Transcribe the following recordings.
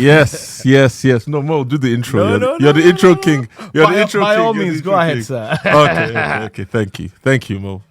Yes. No, Mo, do the intro. No, You're the intro king. You're the intro king. By all means, go ahead, sir. Okay. Thank you, Mo.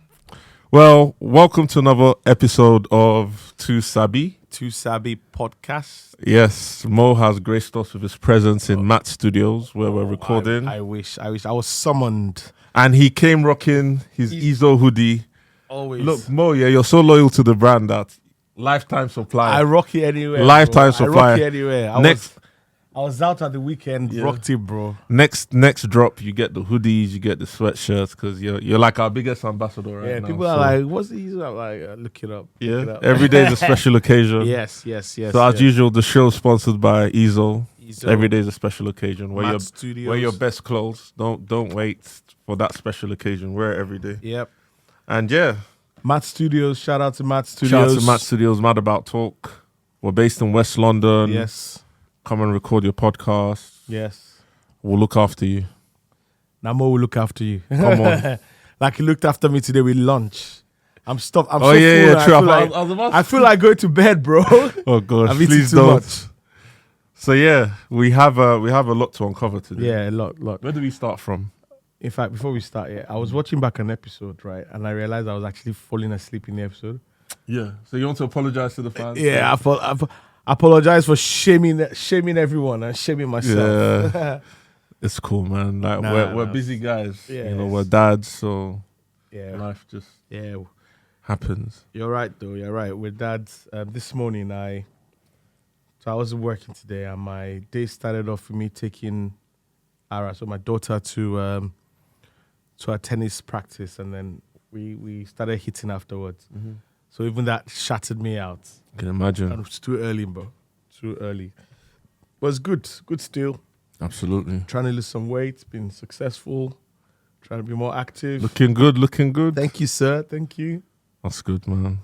Well, welcome to another episode of Two Sabi podcast. Yes, Mo has graced us with his presence in Matt Studios where we're recording. I wish I was summoned. And he came rocking his Izo hoodie. Always. Look, Mo, you're so loyal to the brand that lifetime supply. I rock it anywhere. Lifetime bro. supply. I rock it anywhere. I was out at the weekend, rocked it, bro. Next drop, you get the hoodies, you get the sweatshirts, because you're like our biggest ambassador right now. Yeah, people are like, what's the Izo? I'm like, look it up. Yeah, look it up. Every day is a special occasion. Yes. So as usual, the show is sponsored by Izo. Every day is a special occasion. Wear your best clothes. Don't wait for that special occasion. Wear it every day. Yep. And yeah. Matt Studios. Shout out to Matt Studios. Shout out to Matt Studios. Mad About Talk. We're based in West London. Yes. Come and record your podcast. Yes. We'll look after you. Namo will look after you. Come on. Like he looked after me today with lunch. I'm stuffed. I'm oh, so yeah, full. true. I feel like going to bed, bro. Oh gosh, I've eaten please too don't. much. So yeah, we have a lot to uncover today. Yeah, a lot. Where do we start from? In fact, before we start, I was watching back an episode, right, and I realized I was actually falling asleep in the episode. Yeah. So you want to apologize to the fans? Yeah, I apologize for shaming everyone and shaming myself. Yeah. It's cool, man. Like we're busy guys. Yeah, we're dads, so life just happens. You're right, though. You're right. We're dads. This morning, I wasn't working today, and my day started off with me taking Ara, so my daughter, to a tennis practice, and then we started hitting afterwards. Mm-hmm. So even that shattered me out. I can imagine. And it was too early, bro. Too early. But it's good. Good still. Absolutely. Trying to lose some weight. Been successful. Trying to be more active. Looking good. Thank you, sir. Thank you. That's good, man.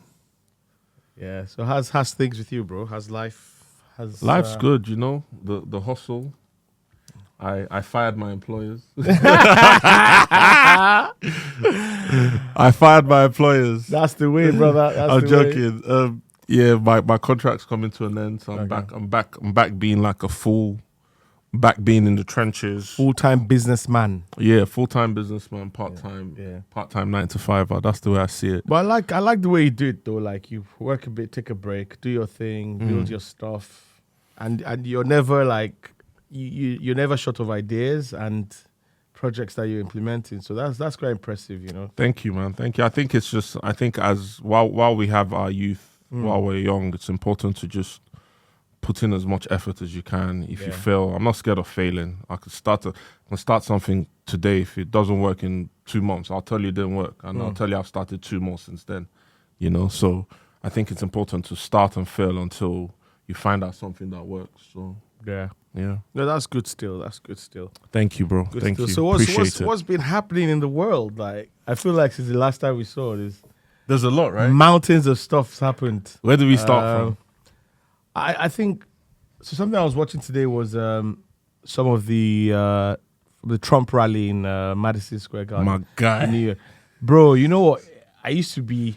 Yeah. So how's things with you, bro? How's life? Life's good, you know. The hustle. I fired my employers. I fired my employers. That's the way, brother. I'm joking. My contract's coming to an end, so I'm back. I'm back being like being in the trenches. Full-time businessman. Yeah, full-time businessman, part-time 9 to 5. That's the way I see it. But I like the way you do it though. Like you work a bit, take a break, do your thing, build your stuff, and you're never like you're never short of ideas and projects that you're implementing. So that's quite impressive, you know. Thank you, man. Thank you. I think as while we have our youth, while we're young, it's important to just put in as much effort as you can. If you fail, I'm not scared of failing. I could start something today. If it doesn't work in 2 months, I'll tell you it didn't work, and I'll tell you I've started 2 more since then. You know, so I think it's important to start and fail until you find out something that works. So yeah. No, that's good still. Thank you, bro. Thank you. So what's been happening in the world? Like, I feel like since the last time we saw this, there's a lot, right? Mountains of stuff's happened. Where do we start from? I think so. Something I was watching today was some of the Trump rally in Madison Square Garden. My guy, bro. You know what? I used to be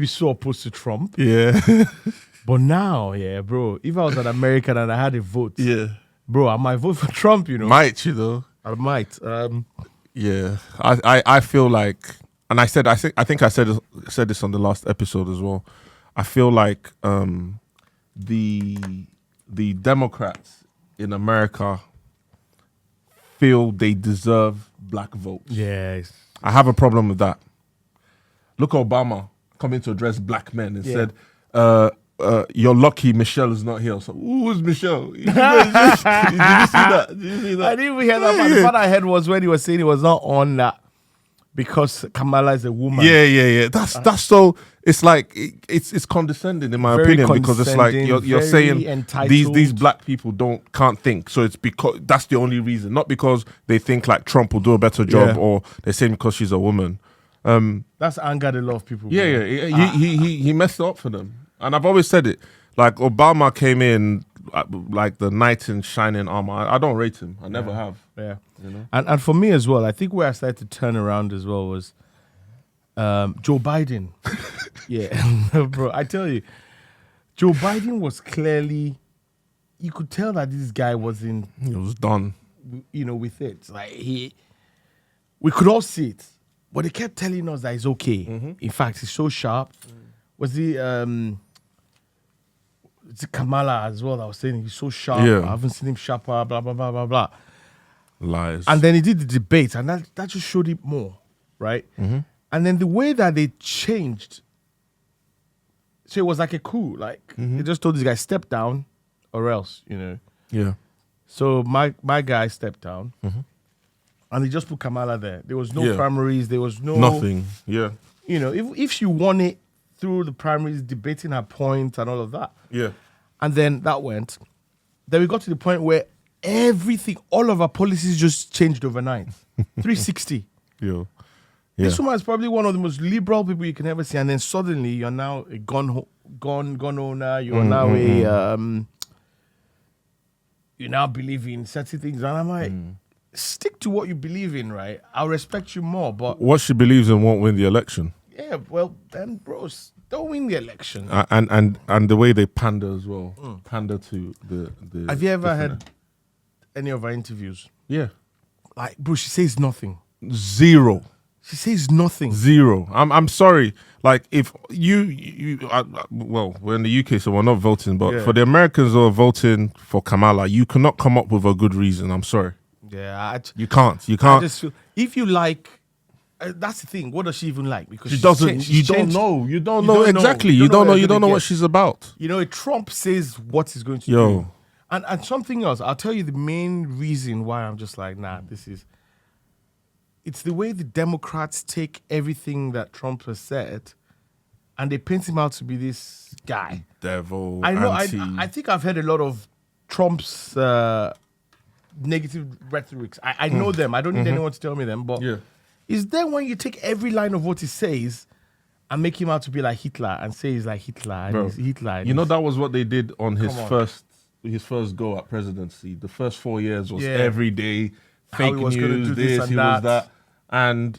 so opposed to Trump. Yeah. But now, bro, if I was an American and I had a vote, bro, I might vote for Trump, you know. Might, you know. I might. Yeah. I feel like, and I think I said this on the last episode as well. I feel like the Democrats in America feel they deserve black votes. Yes. I have a problem with that. Look, Obama coming to address black men and said, you're lucky Michelle is not here. So, who's Michelle? Did you see that? I didn't even hear that. But what I heard was when he was saying he was not on that because Kamala is a woman. Yeah. That's so. It's like it's condescending in my opinion, because it's like you're saying these black people can't think. So it's because that's the only reason, not because they think like Trump will do a better job, or they're saying because she's a woman. That's angered a lot of people. Yeah. He messed it up for them. And I've always said it, like Obama came in like the knight in shining armor. I don't rate him. I never have. Yeah. You know? And for me as well, I think where I started to turn around as well was Joe Biden. Yeah, bro, I tell you, Joe Biden was clearly you could tell that this guy was in, It was done. With it. Like we could all see it, but they kept telling us that it's okay. In fact, he's so sharp. Was he? It's Kamala as well that was saying he's so sharp. Yeah. I haven't seen him sharper. Blah blah blah blah blah. Lies. And then he did the debate, and that just showed it more, right? And then the way that they changed, so it was like a coup. Like they just told this guy, step down, or else, Yeah. So my guy stepped down, and he just put Kamala there. There was no primaries. There was Nothing. Yeah. If she won it through the primaries, debating her point and all of that. Yeah. And then that went. Then we got to the point where everything, all of our policies just changed overnight. 360. Yeah. This woman is probably one of the most liberal people you can ever see. And then suddenly you're now a gun owner. You're now you now believe in certain things. And I'm like, stick to what you believe in, right? I'll respect you more. But What she believes in won't win the election. yeah, well, then, bros, don't win the election. And the way they pander as well. Pander to the Have you ever had any of our interviews? Yeah. Like, bro, she says nothing. Zero. She says nothing. Zero. I'm sorry. Like, if well, we're in the UK, so we're not voting. But for the Americans who are voting for Kamala, you cannot come up with a good reason. I'm sorry. Yeah, you can't. You I can't. just feel, if you like, that's the thing. What does she even like? Because She doesn't. You don't know. You don't know exactly. You don't know. You don't know what she's about. Trump says what he's going to do. And something else. I'll tell you the main reason why I'm just like, nah, it's the way the Democrats take everything that Trump has said and they paint him out to be this guy. Devil. I know. I think I've heard a lot of Trump's negative rhetorics. I know them. I don't need anyone to tell me them. But is there when you take every line of what he says and make him out to be like Hitler and say he's like Hitler and Bro, he's Hitler? And that was what they did on his first go at presidency. The first 4 years was every day fake news. He was that, and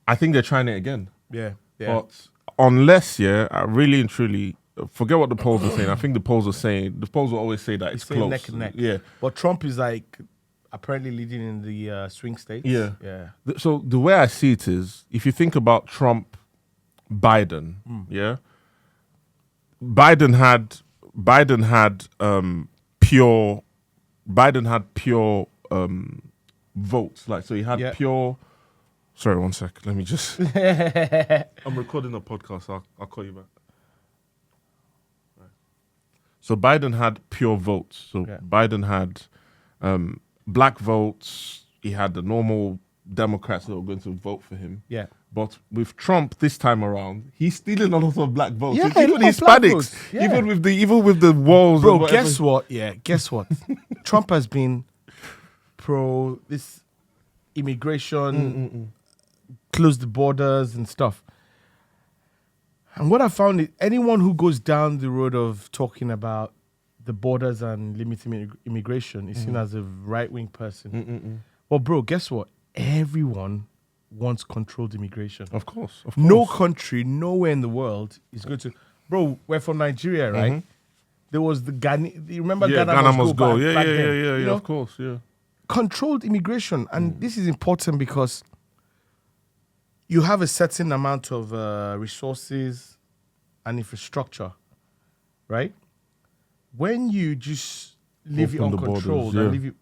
I think they're trying it again. Yeah. But unless, really and truly, forget what the polls are saying. I think the polls will always say that it's close. Neck and neck. Yeah. But Trump is like apparently leading in the swing states. Yeah. So the way I see it is, if you think about Trump, Biden, Biden had pure votes. Like, so he had pure. Sorry, 1 sec. Let me just. I'm recording a podcast. I'll call you back. Right. So Biden had pure votes. So Biden had black votes. He had the normal Democrats that were going to vote for him. Yeah. But with Trump this time around, he's stealing a lot of black votes. Yeah, even Hispanics. Even with the walls. Bro, guess what? Yeah, guess what? Trump has been pro this immigration, close the borders and stuff. And what I found is anyone who goes down the road of talking about the borders and limiting immigration is seen as a right-wing person. Well, bro, guess what? Everyone wants controlled immigration. Of course. No country, nowhere in the world is going to... Bro, we're from Nigeria, right? There was the Ghana... You remember Ghana must go? Yeah, of course, yeah. Controlled immigration. And this is important because you have a certain amount of resources and infrastructure, right? When you just leave it uncontrolled and leave it...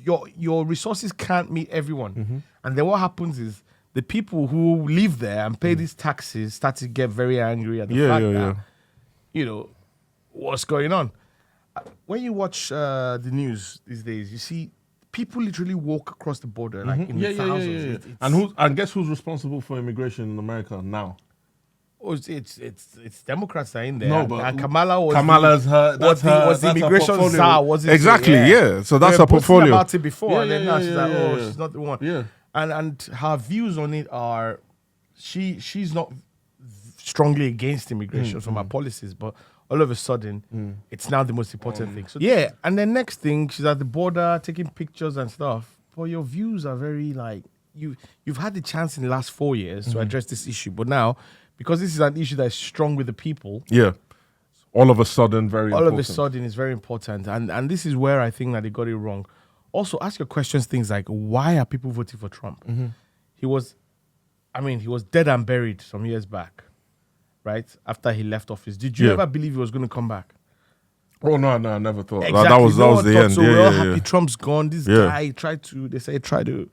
Your resources can't meet everyone. And then what happens is the people who live there and pay these taxes start to get very angry at the fact that, what's going on. When you watch the news these days, you see people literally walk across the border like in thousands. And guess who's responsible for immigration in America now? Oh, it's Democrats that are in there. No, but and Kamala was the immigration czar, wasn't exactly, it? Yeah. So that's her portfolio. About it before, and then now she's like, yeah. she's not the one. Yeah. And her views on it are, she's not strongly against immigration from her policies, but all of a sudden, it's now the most important thing. So and then next thing, she's at the border taking pictures and stuff. But your views are very like you've had the chance in the last 4 years to address this issue, but now, because this is an issue that is strong with the people. Yeah. all of a sudden very all important. of a sudden is very important. And this is where I think that they got it wrong. Also, ask your questions, things like, why are people voting for Trump? He was dead and buried some years back, right? After he left office. Did you ever believe he was going to come back? Oh, no, I never thought. Exactly. That was the end. So we're all happy Trump's gone. This guy tried to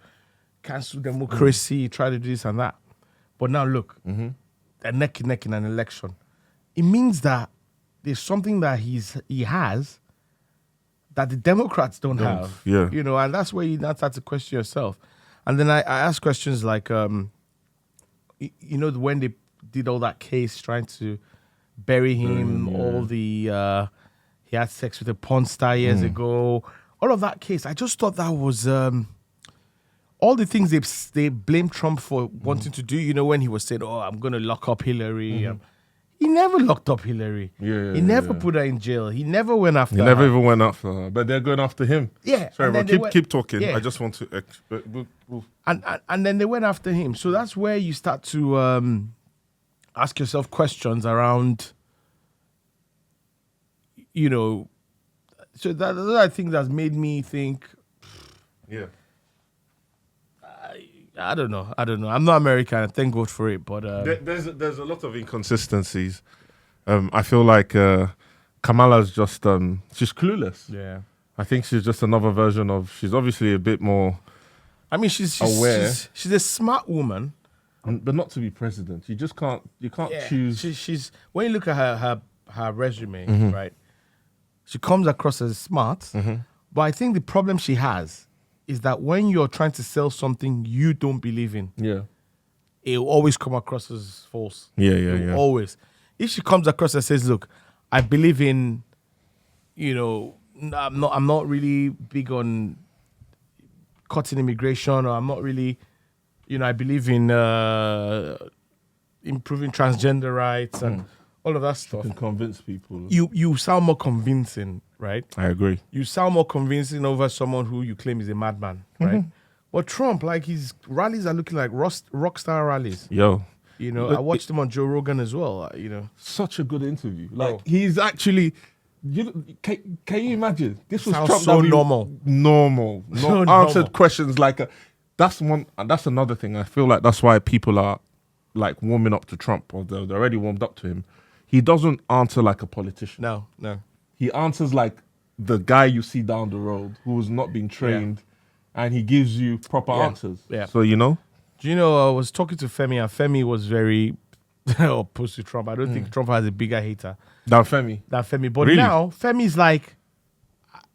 cancel democracy, try to do this and that. But now look, they're neck and neck in an election. It means that there's something that he has that the Democrats don't have. Yeah. You know, and that's where you now start to question yourself. And then I ask questions like, when they did all that case trying to bury him, all the, he had sex with a porn star years ago, all of that case, I just thought that was, all the things they blame Trump for wanting to do, you know, when he was saying, oh, I'm going to lock up Hillary. He never locked up Hillary. He never put her in jail. He never went after her. He never even went after her. But they're going after him. Yeah. Sorry, but keep talking. Yeah. I just want to... And then they went after him. So that's where you start to ask yourself questions around, you know... So that I think that's made me think... Yeah. I don't know. I'm not American. Thank God for it. But there's a lot of inconsistencies. I feel like Kamala's just she's clueless. yeah, I think she's just another version of. She's obviously a bit more. I mean, she's aware. She's a smart woman, but not to be president. You just can't. You can't choose. She's when you look at her resume, right? She comes across as smart, but I think the problem she has is that when you're trying to sell something you don't believe in, it will always come across as false. Yeah. Always. If she comes across and says, "Look, I believe in, you know, I'm not really big on cutting immigration, or I'm not really, you know, I believe in improving transgender rights and all of that stuff." You can convince people. You sound more convincing, right? I agree. You sound more convincing over someone who you claim is a madman, right? But Trump, like, his rallies are looking like rock star rallies. Yo. You know, I watched him on Joe Rogan as well, you know. Such a good interview. Like, he's actually... Can you imagine? This was Sounds Trump. so normal. Normal. So Answered normal. questions like... that's one... And that's another thing. I feel like that's why people are, like, warming up to Trump, or they're already warmed up to him. He doesn't answer like a politician. No. He answers like the guy you see down the road who has not been trained, and he gives you proper answers. Yeah. So, you know? Do you know, I was talking to Femi, and Femi was very opposed to Trump. I don't think Trump has a bigger hater Dan Femi. than Femi. But Really? now, Femi's like,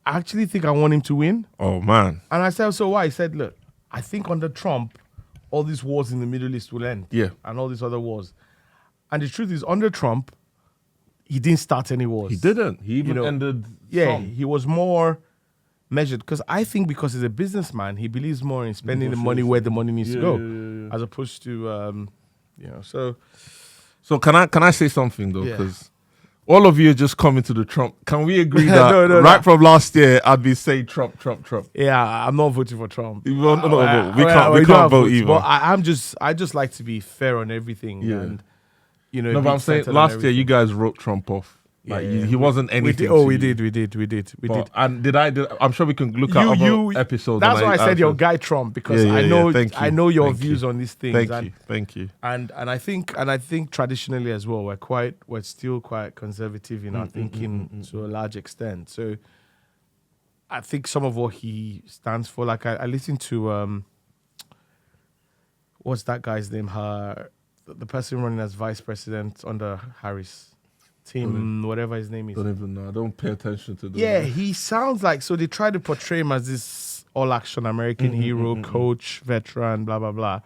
I actually think I want him to win. Oh, man. And I said, so why? He said, look, I think under Trump, all these wars in the Middle East will end. Yeah. And all these other wars. And the truth is, under Trump, he didn't start any wars. He didn't. He even ended some. He was more measured, because I think because he's a businessman, he believes more in spending the money where the money needs to go, as opposed to, you know. So can I say something though? Yeah. Because all of you are just coming to the Trump. Can we agree that No. from last year I'd be saying Trump? Yeah, I'm not voting for Trump. We can't vote either. But I just like to be fair on everything. Yeah. And, you know, No, but I'm saying last year you guys wrote Trump off. Like he wasn't anything. We did. And did I'm sure we can look at other episodes. That's why I said your guy Trump, because I know your views on these things. Thank you. And I think traditionally as well, we're still quite conservative in our thinking to a large extent. So I think some of what he stands for, like I listened to what's that guy's name? The person running as vice president under Harris. Tim, whatever his name is. Don't even know. I don't pay attention to them. Yeah, he sounds like, so they try to portray him as this all-action American hero, coach, veteran, blah, blah, blah.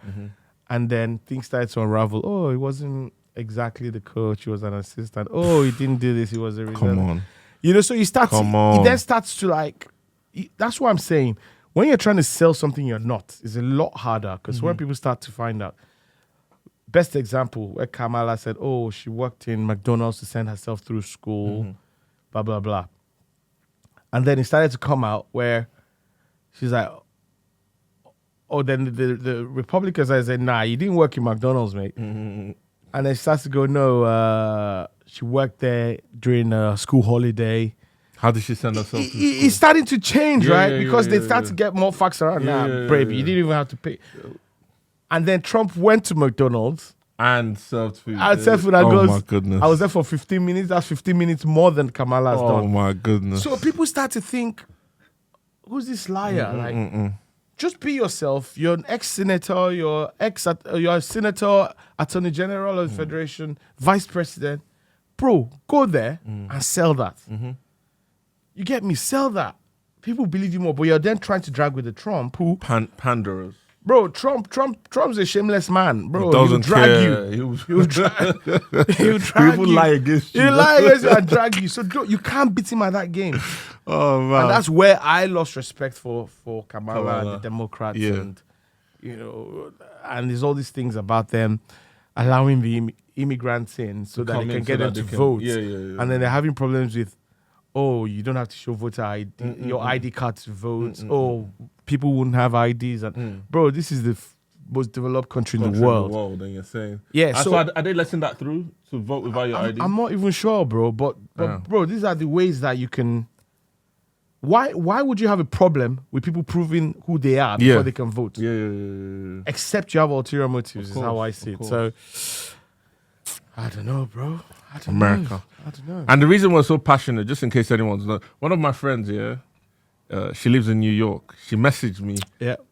And then things started to unravel. Oh, he wasn't exactly the coach. He was an assistant. Oh, he didn't do this. He was a result. Come on. You know, so he then starts to like, that's what I'm saying. When you're trying to sell something you're not, it's a lot harder, because when people start to find out. Best example, where Kamala said, oh, she worked in McDonald's to send herself through school, blah, blah, blah. And then it started to come out where she's like, oh, then the Republicans are saying, nah, you didn't work in McDonald's, mate. And then she starts to go, no, she worked there during a school holiday. How did she send herself to school? It's starting to change, right? Because they start yeah. to get more facts around baby. You didn't even have to pay. And then Trump went to McDonald's. And served food. And served food. Oh, my goodness. I was there for 15 minutes. That's 15 minutes more than Kamala's done. Oh, my goodness. So people start to think, who's this liar? Just be yourself. You're an ex-senator. You're a senator, attorney general of the federation, vice president. Bro, go there and sell that. You get me? Sell that. People believe you more. But you're then trying to drag with the Trump who... Pandarers. Bro, Trump's a shameless man, bro. He doesn't He'll drag care. you. He'll drag People you. lie against you. He'll lie against you and drag you. So you can't beat him at that game. Oh, man. And that's where I lost respect for Kamala and the Democrats. Yeah. And, and there's all these things about them allowing the immigrants in so that they can get them to vote. Yeah. And then they're having problems with, you don't have to show voter ID, your ID card to vote. People wouldn't have IDs. And bro, this is the most developed country in the world. And you're saying, so are they letting that through to vote without your ID? I'm not even sure, bro. But bro, these are the ways that you can. Why would you have a problem with people proving who they are before they can vote? Yeah. Except you have ulterior motives, is how I see it. So I don't know, bro. I don't know. And the reason we're so passionate, just in case anyone's not, one of my friends here, she lives in New York. She messaged me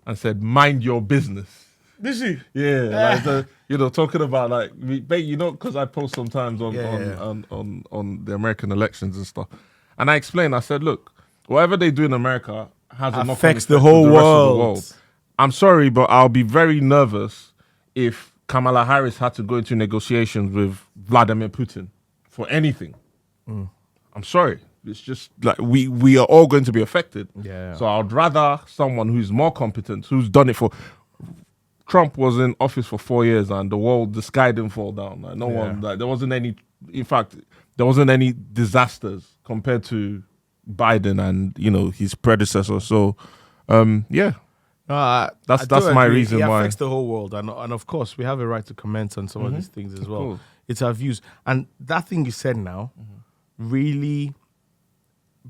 and said, "Mind your business." Did she? Yeah, like talking about like, because I post sometimes on the American elections and stuff, and I explained. I said, "Look, whatever they do in America affects the whole world. I'm sorry, but I'll be very nervous if Kamala Harris had to go into negotiations with Vladimir Putin for anything. I'm sorry." It's just like we are all going to be affected. Yeah. So I'd rather someone who's more competent, who's done it for. Trump was in office for 4 years, and the sky didn't fall down. Like no one, there wasn't any. In fact, there wasn't any disasters compared to Biden and his predecessor. So, that's my reason why. It affects the whole world, and of course we have a right to comment on some of these things as well. Course. It's our views, and that thing you said now really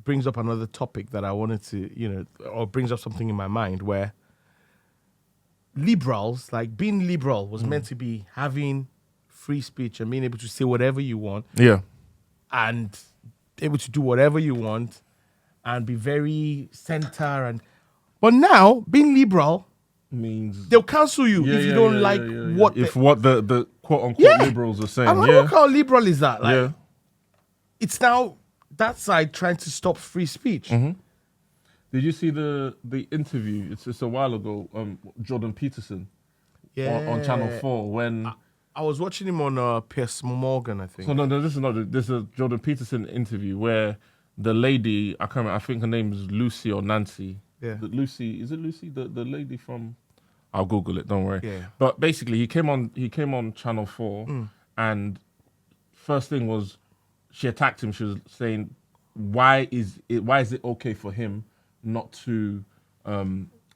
brings up another topic that I wanted to, or brings up something in my mind where liberals, like being liberal was meant to be having free speech and being able to say whatever you want. Yeah. And able to do whatever you want and be very center. But now, being liberal means they'll cancel you if you don't like what... If what the quote-unquote liberals are saying. Look how liberal is that. Like, it's now that side trying to stop free speech. Did you see the interview? It's just a while ago. Jordan Peterson on Channel 4 when I was watching him on Piers Morgan, I think. So no, this is not. This is a Jordan Peterson interview where the lady, I can't remember, I think her name is Lucy or Nancy. Yeah. Lucy, is it Lucy? The lady from. I'll Google it. Don't worry. Yeah. But basically, he came on Channel 4, and first thing was she attacked him. She was saying, why is it okay for him not to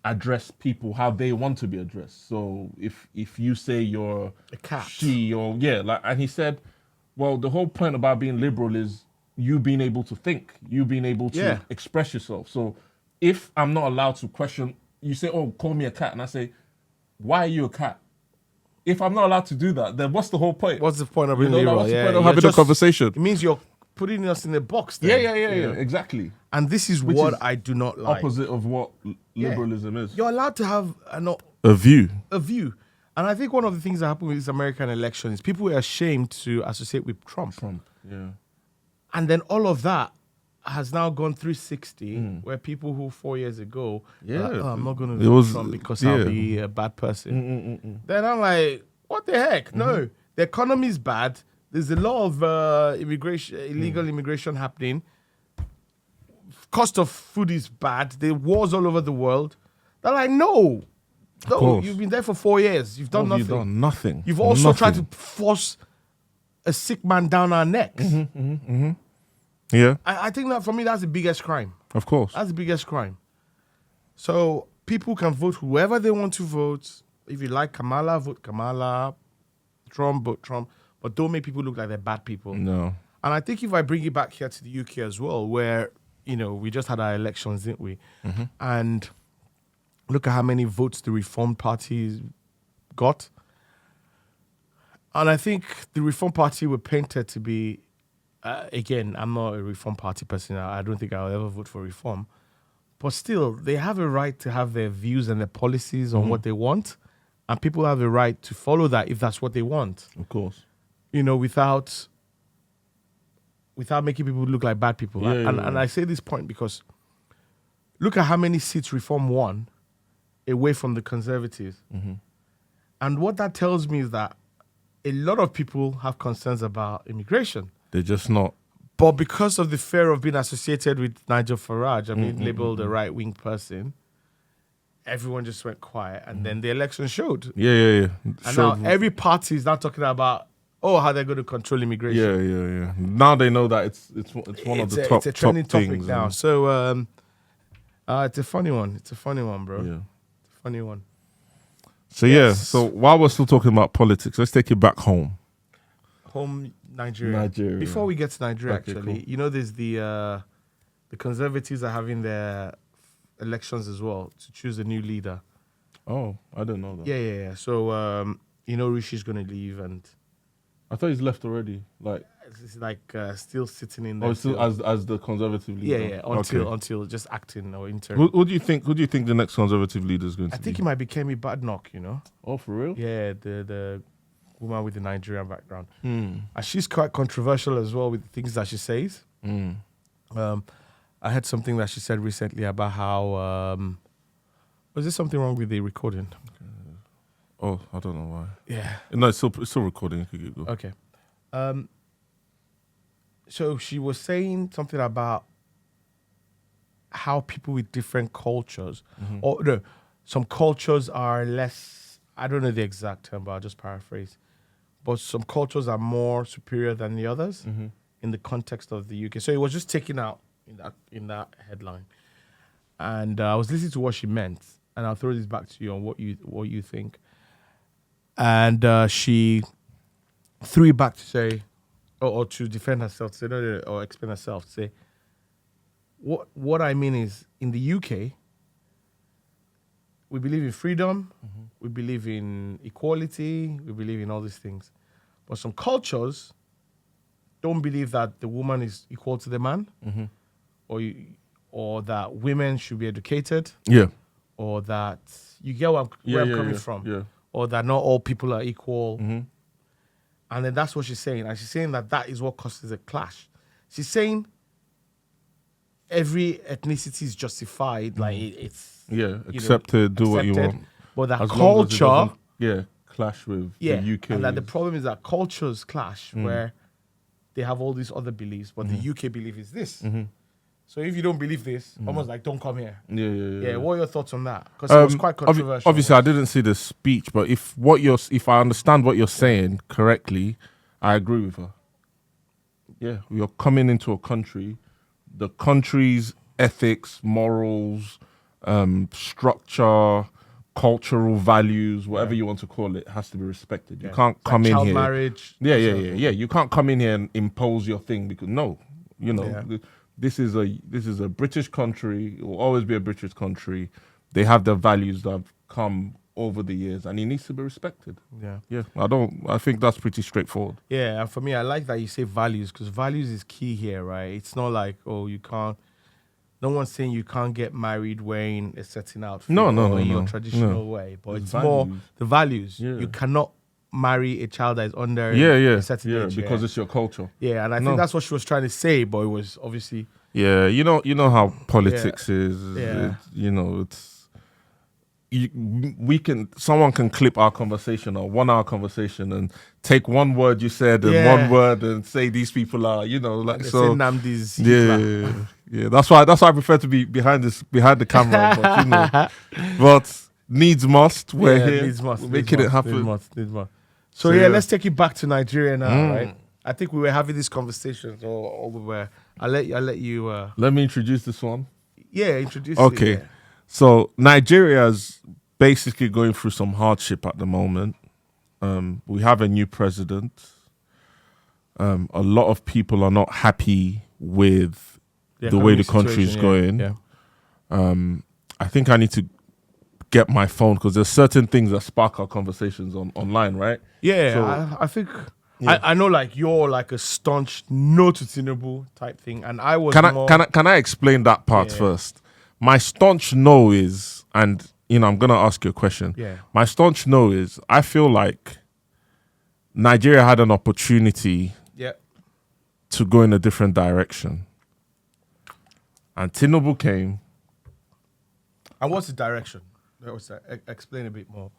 address people how they want to be addressed? So if you say you're a cat, and he said, well, the whole point about being liberal is you being able to think, you being able to express yourself. So if I'm not allowed to question, you say, oh, call me a cat, and I say, why are you a cat? If I'm not allowed to do that, then what's the whole point? What's the point of being liberal? What's the point of having a conversation? It means you're putting us in a box then. Yeah, exactly. And this is what I do not like. Opposite of what liberalism is. You're allowed to have a view. And I think one of the things that happened with this American election is people were ashamed to associate with Trump. And then all of that has now gone 360, where people who 4 years ago, I'm not going to vote Trump because I'll be a bad person. Then I'm like, what the heck? No, the economy is bad. There's a lot of illegal immigration happening. Cost of food is bad. There are wars all over the world. They're like, no, you've been there for 4 years. You've done nothing. You've done nothing. You've also tried to force a sick man down our necks. Yeah. I think that for me, that's the biggest crime. Of course. That's the biggest crime. So people can vote whoever they want to vote. If you like Kamala, vote Kamala. Trump, but don't make people look like they're bad people. No. And I think if I bring it back here to the UK as well, where, we just had our elections, didn't we? Mm-hmm. And look at how many votes the Reform Party got. And I think the Reform Party were painted to be, again, I'm not a Reform Party person. I don't think I'll ever vote for Reform. But still, they have a right to have their views and their policies on what they want. And people have a right to follow that if that's what they want. Of course. Without making people look like bad people. And I say this point because look at how many seats Reform won away from the Conservatives. Mm-hmm. And what that tells me is that a lot of people have concerns about immigration. They're just not. But because of the fear of being associated with Nigel Farage and being labeled a right-wing person, everyone just went quiet. And then the election showed. Yeah. And now every party is now talking about, how they're going to control immigration. Yeah. Now they know that it's one of the top trending topic things now. So it's a funny one. It's a funny one, bro. Yeah. It's a funny one. So so while we're still talking about politics, let's take it back home. Home Nigeria. Before we get to Nigeria, actually, there's the Conservatives are having their elections as well to choose a new leader. Oh, I didn't know that. Yeah. So Rishi's going to leave, and I thought he's left already. It's still sitting in there. Oh, still as the Conservative leader. Yeah. Until just acting or intern. Who do you think the next Conservative leader is going to be? I think it might be Kemi Badenoch. Oh, for real? Yeah, the woman with the Nigerian background. And she's quite controversial as well with the things that she says. I heard something that she said recently about how was there something wrong with the recording? Oh, I don't know why. Yeah. No, it's still recording. Okay. So she was saying something about how people with different cultures, or no, some cultures are less, I don't know the exact term, but I'll just paraphrase. But some cultures are more superior than the others in the context of the UK. So it was just taken out in that headline. And I was listening to what she meant, and I'll throw this back to you on what you think. And she threw it back to say, or to defend herself, to say, no, or explain herself, to say, what I mean is, in the UK, we believe in freedom, we believe in equality, we believe in all these things. But some cultures don't believe that the woman is equal to the man, or that women should be educated, or that, you get where I'm coming from, or that not all people are equal. And then that's what she's saying. And she's saying that is what causes a clash. She's saying every ethnicity is justified, like it's accepted, do what you want. But that culture, clash with the UK. And that the problem is that cultures clash where they have all these other beliefs, but the UK belief is this. So if you don't believe this, almost like don't come here. Yeah. What are your thoughts on that? Because it was quite controversial. Obviously, I didn't see the speech, but if I understand what you're saying correctly, I agree with her. Yeah, you're coming into a country, the country's ethics, morals, structure, cultural values, whatever you want to call it, has to be respected. You can't come in child here. Marriage. Yeah. You can't come in here and impose your thing because this is a British country. It will always be a British country. They have their values that have come over the years, and it needs to be respected. Yeah. I think that's pretty straightforward. Yeah, and for me, I like that you say values, because values is key here, right? It's not like, you can't. No one's saying you can't get married wearing a certain outfit in your traditional way, but it's more the values. Yeah. You cannot marry a child that is under a certain age. Because it's your culture. Yeah, and I think that's what she was trying to say, but it was obviously... Yeah, you know how politics is. Yeah. Someone can clip our conversation or 1 hour conversation and take one word you said and one word and say these people are, like they so. Say Nnamdi's yeah. That's why I prefer to be behind the camera. But needs must. We're here. Needs must. Making it happen. Needs must. So let's take it back to Nigeria now, right? I think we were having these conversations all over. I'll let you. Let me introduce this one. Yeah, introduce. Okay. It, yeah. So Nigeria's basically going through some hardship at the moment. we have a new president. A lot of people are not happy with the way the country is going. Yeah. I think I need to get my phone because there's certain things that spark our conversations online, right? Yeah, So, I think Yeah. I know like you're like a staunch no to Tinubu type thing, and I was Can I explain that part first? My staunch no is, and I'm gonna ask you a question. Yeah. My staunch no is, I feel like Nigeria had an opportunity to go in a different direction, and Tinubu came. And what's the direction? Explain a bit more.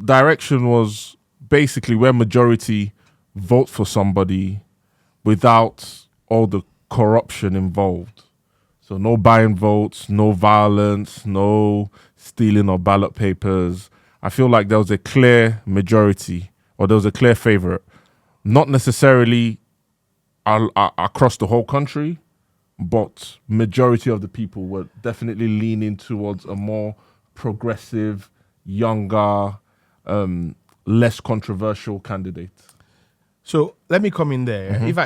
Direction was basically where majority vote for somebody without all the corruption involved. So no buying votes, no violence, no stealing of ballot papers. I feel like there was a clear majority, or there was a clear favorite. Not necessarily across the whole country, but majority of the people were definitely leaning towards a more progressive, younger, less controversial candidate. So let me come in there. If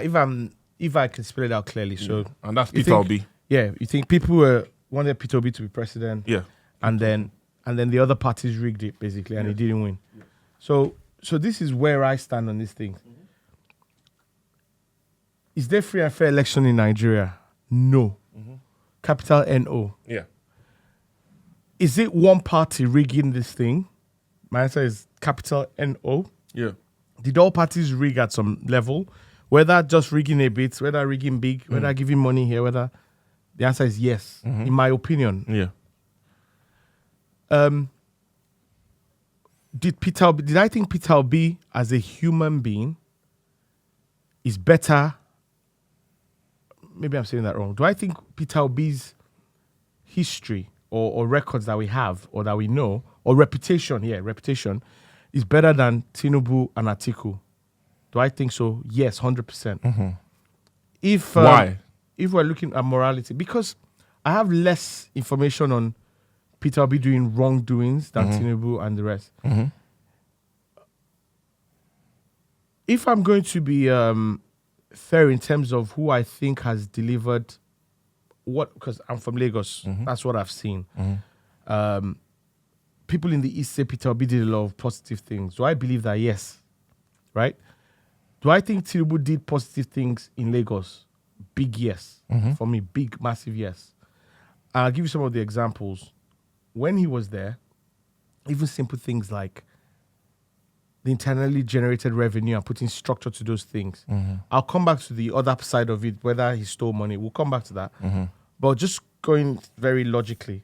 I can spell it out clearly. So And that's Peter Obi. Yeah, you think people wanted Peter Obi to be president? Yeah. And then the other parties rigged it basically, and he didn't win. Yeah. So this is where I stand on this thing. Is there free and fair election in Nigeria? No. Capital N-O. Yeah. Is it one party rigging this thing? My answer is capital N-O. Yeah. Did all parties rig at some level? Whether just rigging a bit, whether rigging big, whether giving money here, whether... The answer is yes, in my opinion. Yeah. Did I think Peter Obi as a human being is better? Maybe I'm saying that wrong. Do I think Peter Obi's history or records that we have or that we know or reputation is better than Tinubu and Atiku? Do I think so? Yes, 100%. Why? If we're looking at morality, because I have less information on Peter Obi doing wrongdoings than Tinubu and the rest. If I'm going to be fair in terms of who I think has delivered what, because I'm from Lagos, that's what I've seen. People in the East say Peter Obi did a lot of positive things. Do I believe that? Yes. Right? Do I think Tinubu did positive things in Lagos? Big yes. For me, big, massive yes. I'll give you some of the examples. When he was there, even simple things like the internally generated revenue and putting structure to those things. I'll come back to the other side of it, whether he stole money. We'll come back to that. But just going very logically,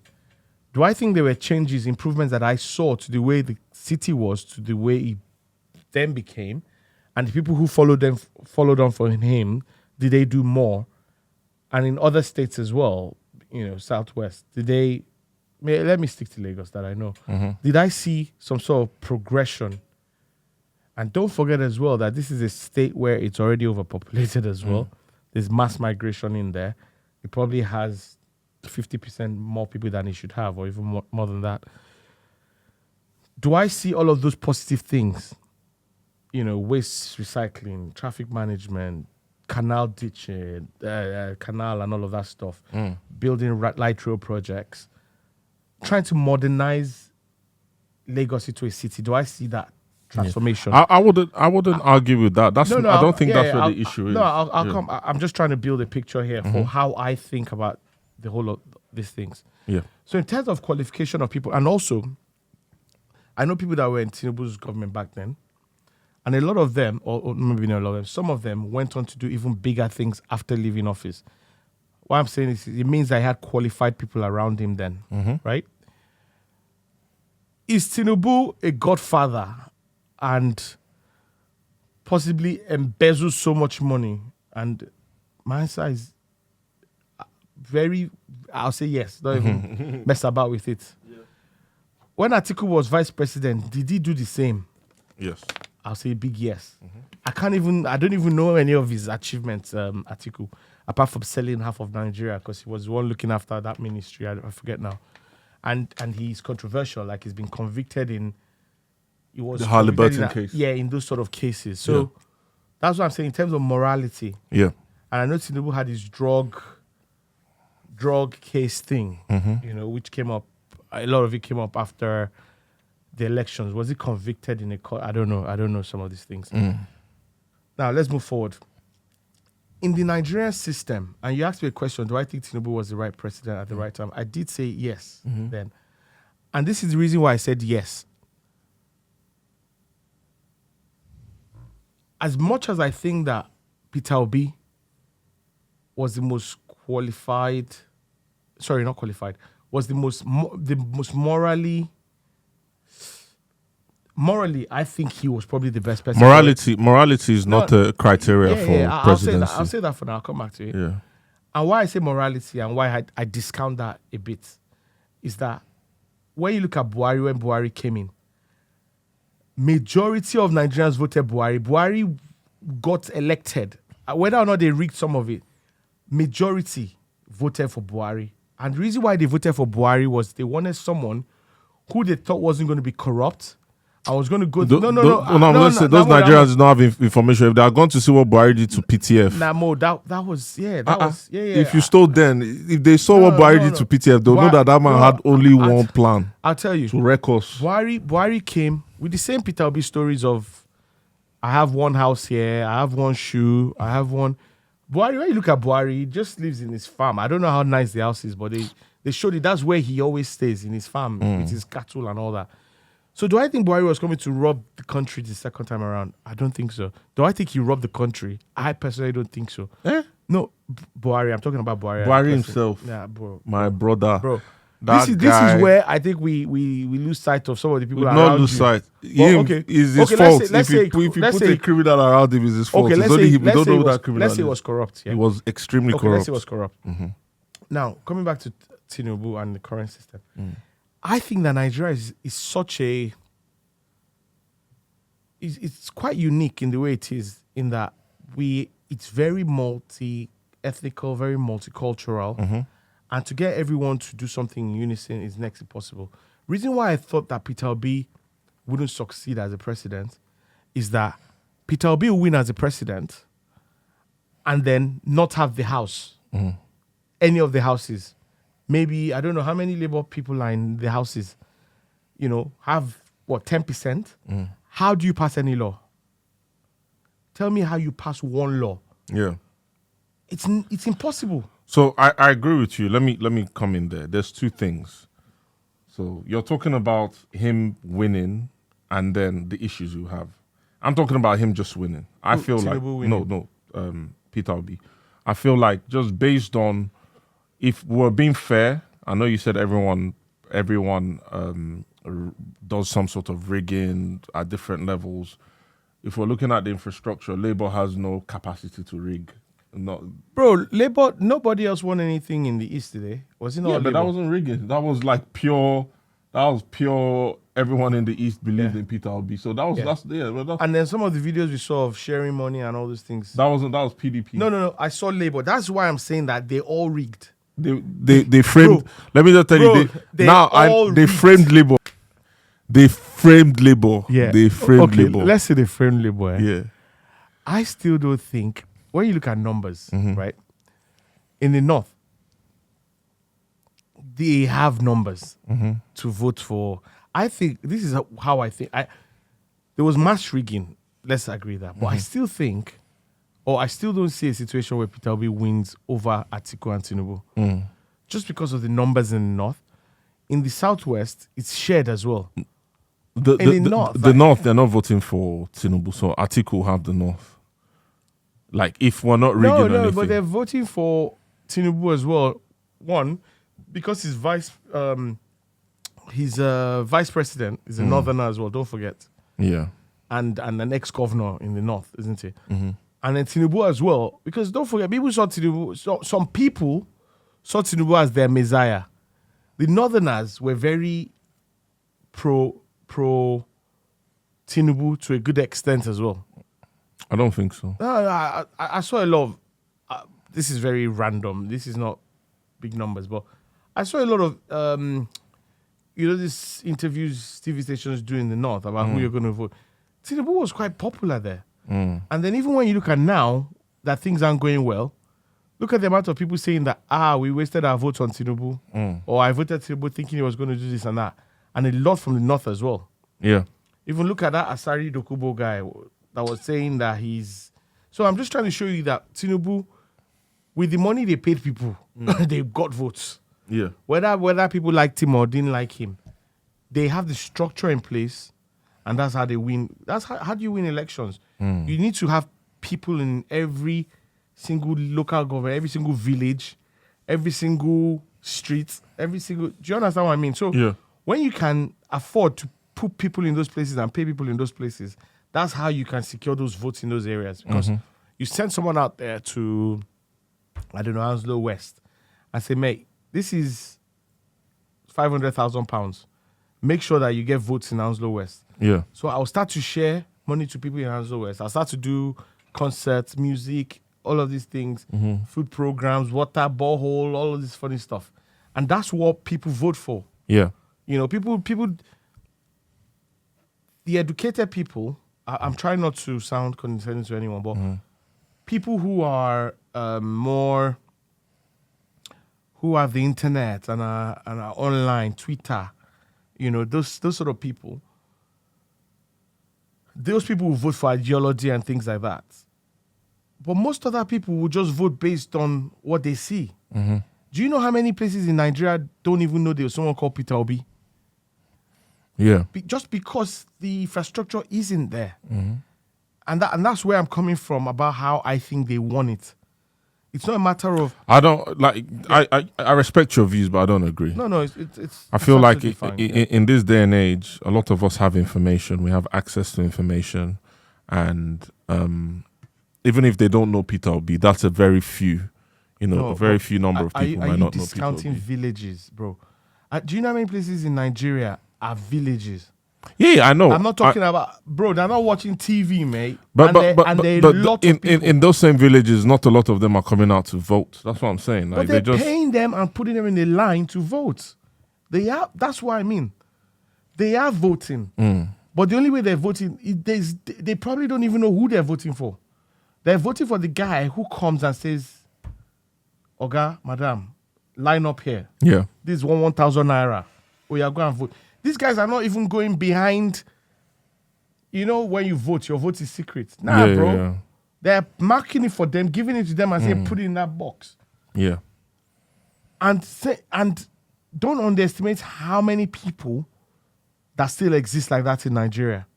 do I think there were changes, improvements that I saw to the way the city was, to the way it then became, and the people who followed on from him, did they do more? And in other states as well, Southwest, let me stick to Lagos that I know. Did I see some sort of progression? And don't forget as well that this is a state where it's already overpopulated as well. There's mass migration in there. It probably has 50% more people than it should have, or even more than that. Do I see all of those positive things? Waste recycling, traffic management, canal ditching, canal and all of that stuff, building light rail projects, trying to modernize Lagos into a city. Do I see that transformation? I wouldn't argue with that. I don't think that's where the issue is. No, I'll come. I'm just trying to build a picture here for how I think about the whole of these things. Yeah. So in terms of qualification of people, and also, I know people that were in Tinubu's government back then, and a lot of them, or maybe not a lot of them, some of them went on to do even bigger things after leaving office. What I'm saying is it means I had qualified people around him then, right? Is Tinubu a godfather and possibly embezzles so much money? And my answer is I'll say yes. Don't even mess about with it. Yeah. When Atiku was vice president, did he do the same? Yes. I'll say big yes. I don't even know any of his achievements, Atiku, apart from selling half of Nigeria, because he was the one looking after that ministry. I forget now. And he's controversial, like he's been convicted in, he was The convicted Halliburton in case. Yeah, in those sort of cases. So that's what I'm saying in terms of morality. Yeah. And I know Tinubu had his drug case thing, which came up. A lot of it came up after the elections. Was he convicted in a court? I don't know some of these things. Now let's move forward. In the Nigerian system, and you asked me a question, do I think Tinubu was the right president at the right time? I did say yes then. And this is the reason why I said yes. As much as I think that Peter Obi was the most qualified, sorry, not qualified, was the most morally, I think he was probably the best person. Morality is not a criteria for presidency. I'll say that for now. I'll come back to it. Yeah. And why I say morality and why I discount that a bit is that when you look at Buhari, when Buhari came in, majority of Nigerians voted Buhari. Buhari got elected. Whether or not they rigged some of it, majority voted for Buhari. And the reason why they voted for Buhari was they wanted someone who they thought wasn't going to be corrupt. I was going to go... Those Nigerians don't have information. If they are going to see what Buhari did to PTF... that was... If you stole then, if they saw what Buhari did to PTF, they'll know that man had only one plan. I'll tell you. To wreck us. Buhari came with the same Peter Obi stories of, I have one house here, I have one shoe, I have one... Buhari, when you look at Buhari, he just lives in his farm. I don't know how nice the house is, but they showed it. That's where he always stays, in his farm, with his cattle and all that. So do I think Buhari was coming to rob the country the second time around? I don't think so. Do I think he robbed the country? I personally don't think so. No, Buhari. I'm talking about Buhari. Buhari himself. Yeah, bro. My brother. Bro. This is where I think we lose sight of some of the people around not lose sight. It's his fault. If you put a criminal around him, it's his fault. Let's say it was corrupt. Yeah? It was extremely corrupt. Let's say it was corrupt. Now, coming back to Tinubu and the current system, I think that Nigeria is such a... It's quite unique in the way it is, in that it's very multi-ethnical, very multicultural, and to get everyone to do something in unison is next to impossible. Reason why I thought that Peter Obi wouldn't succeed as a president is that Peter Obi will win as a president and then not have the house, any of the houses. Maybe, I don't know how many Labour people are in the houses, have, 10%? How do you pass any law? Tell me how you pass one law. Yeah. It's impossible. So I agree with you. Let me come in there. There's two things. So you're talking about him winning and then the issues you have. I'm talking about him just winning. I feel like Peter Obi. I feel like just based on, if we're being fair, I know you said everyone does some sort of rigging at different levels. If we're looking at the infrastructure, Labour has no capacity to rig. Bro, Labour, nobody else won anything in the East today. Was it not? Yeah, but that wasn't rigging. That was like pure. That was pure. Everyone in the East believed in Peter Obi. So that was and then some of the videos we saw of sharing money and all those things. That was PDP. No. I saw Labour. That's why I'm saying that they all rigged. They framed. Bro, let me just tell you. They framed Labour. They framed Labour. Yeah. They framed Labour. Let's say they framed Labour. Yeah. I still don't think, when you look at numbers, right? In the North, they have numbers to vote for. I think, this is how I think. There was mass rigging. Let's agree that. But I still think, or I still don't see a situation where Peter Obi wins over Atiku and Tinubu. Just because of the numbers in the North. In the Southwest, it's shared as well. The North, they're not voting for Tinubu, so Atiku will have the North. Like, if we're not rigging anything. But they're voting for Tinubu as well. One, because his vice president is a northerner as well, don't forget. Yeah. And an ex-governor in the North, isn't he? And then Tinubu as well, because don't forget, people saw Tinubu, some people saw Tinubu as their messiah. The Northerners were very pro Tinubu to a good extent as well. I don't think so. I saw a lot of... this is very random. This is not big numbers, but I saw a lot of this interviews TV stations do in the North about who you're going to vote. Tinubu was quite popular there. And then even when you look at now that things aren't going well, look at the amount of people saying that, we wasted our votes on Tinubu. Or I voted Tinubu thinking he was going to do this and that. And a lot from the North as well. Yeah. Even look at that Asari Dokubo guy that was saying that he's... So I'm just trying to show you that Tinubu, with the money they paid people, they got votes. Yeah. Whether people liked him or didn't like him, they have the structure in place, and that's how they win. That's how do you win elections? You need to have people in every single local government, every single village, every single street, every single... Do you understand what I mean? So when you can afford to put people in those places and pay people in those places, that's how you can secure those votes in those areas. Because you send someone out there to, I don't know, Hounslow West, and say, mate, this is £500,000. Make sure that you get votes in Hounslow West. Yeah. So I'll start to share money to people in Hounslow West. I'll start to do concerts, music, all of these things, food programs, water, borehole, all of this funny stuff. And that's what people vote for. Yeah. You know, people, the educated people, I'm trying not to sound condescending to anyone, but people who are more, who have the internet and are online, Twitter, you know, those sort of people, those people will vote for ideology and things like that. But most other people will just vote based on what they see. Do you know how many places in Nigeria don't even know there's someone called Peter Obi? Yeah. Just because the infrastructure isn't there. And that's where I'm coming from about how I think they want it. It's not a matter of... I don't, like, I respect your views, but I don't agree. No, it's I feel like fine, in this day and age, a lot of us have information. We have access to information. And even if they don't know Peter Obi, that's a very few, a very few number of people might not know Peter Obi. Are you discounting villages, bro? Do you know how many places in Nigeria are villages? Yeah, I know. I'm not talking about, bro, they're not watching TV, mate. But in in those same villages, not a lot of them are coming out to vote. That's what I'm saying. Like, but they're paying them and putting them in the line to vote. That's what I mean. They are voting. But the only way they're voting, they probably don't even know who they're voting for. They're voting for the guy who comes and says, Oga, madam, line up here. Yeah. This is 1,000 naira. Oh, yeah, go and vote. These guys are not even going behind, when you vote, your vote is secret. Nah, bro. Yeah. They're marking it for them, giving it to them and saying, put it in that box. Yeah. And don't underestimate how many people that still exist like that in Nigeria.